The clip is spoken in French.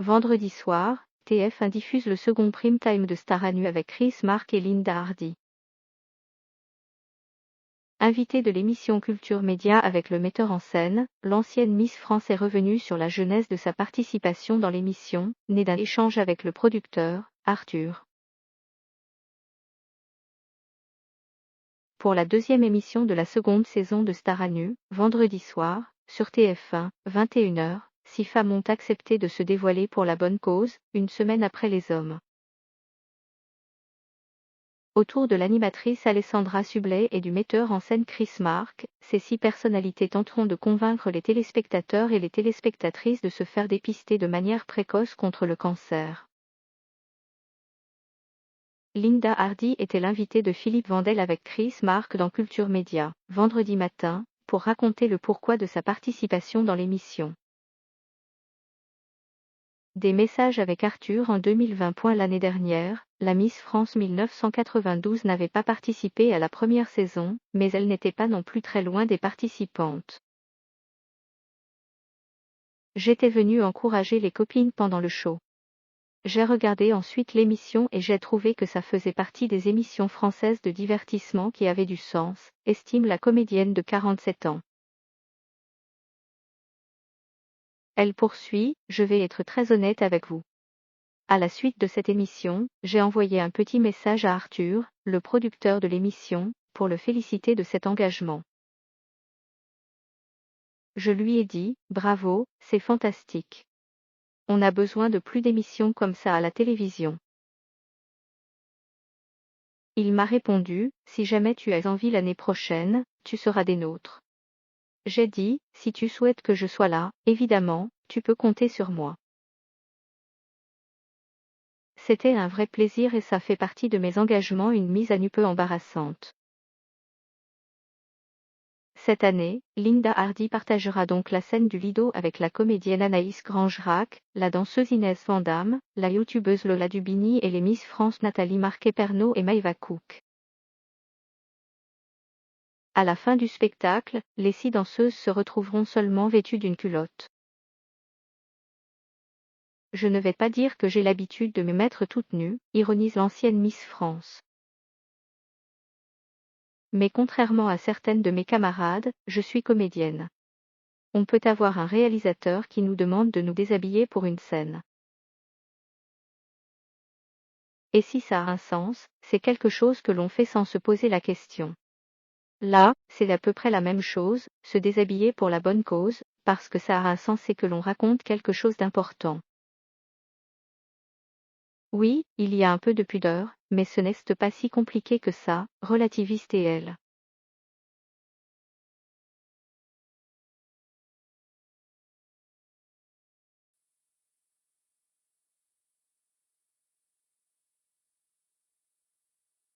Vendredi soir, TF1 diffuse le second prime time de Star à nu avec Chris Mark et Linda Hardy. Invitée de l'émission Culture Média avec le metteur en scène, l'ancienne Miss France est revenue sur la genèse de sa participation dans l'émission, née d'un échange avec le producteur, Arthur. Pour la deuxième émission de la seconde saison de Star à nu, vendredi soir, sur TF1, 21h, 6 femmes ont accepté de se dévoiler pour la bonne cause, une semaine après les hommes. Autour de l'animatrice Alessandra Sublet et du metteur en scène Chris Mark, ces 6 personnalités tenteront de convaincre les téléspectateurs et les téléspectatrices de se faire dépister de manière précoce contre le cancer. Linda Hardy était l'invitée de Philippe Vandel avec Chris Mark dans Culture Média, vendredi matin, pour raconter le pourquoi de sa participation dans l'émission. Des messages avec Arthur en 2020. L'année dernière, la Miss France 1992 n'avait pas participé à la première saison, mais elle n'était pas non plus très loin des participantes. J'étais venue encourager les copines pendant le show. J'ai regardé ensuite l'émission et j'ai trouvé que ça faisait partie des émissions françaises de divertissement qui avaient du sens, estime la comédienne de 47 ans. Elle poursuit, je vais être très honnête avec vous. À la suite de cette émission, j'ai envoyé un petit message à Arthur, le producteur de l'émission, pour le féliciter de cet engagement. Je lui ai dit, bravo, c'est fantastique. On a besoin de plus d'émissions comme ça à la télévision. Il m'a répondu, si jamais tu as envie l'année prochaine, tu seras des nôtres. J'ai dit, si tu souhaites que je sois là, évidemment, tu peux compter sur moi. C'était un vrai plaisir et ça fait partie de mes engagements, une mise à nu peu embarrassante. Cette année, Linda Hardy partagera donc la scène du Lido avec la comédienne Anaïs Grangerac, la danseuse Inès Vandamme, la youtubeuse Lola Dubini et les Miss France Nathalie Marquet-Pernot et Maëva Cook. À la fin du spectacle, les 6 danseuses se retrouveront seulement vêtues d'une culotte. Je ne vais pas dire que j'ai l'habitude de me mettre toute nue, ironise l'ancienne Miss France. Mais contrairement à certaines de mes camarades, je suis comédienne. On peut avoir un réalisateur qui nous demande de nous déshabiller pour une scène. Et si ça a un sens, c'est quelque chose que l'on fait sans se poser la question. Là, c'est à peu près la même chose, se déshabiller pour la bonne cause, parce que ça a un sens et que l'on raconte quelque chose d'important. Oui, il y a un peu de pudeur, mais ce n'est pas si compliqué que ça, relativise elle.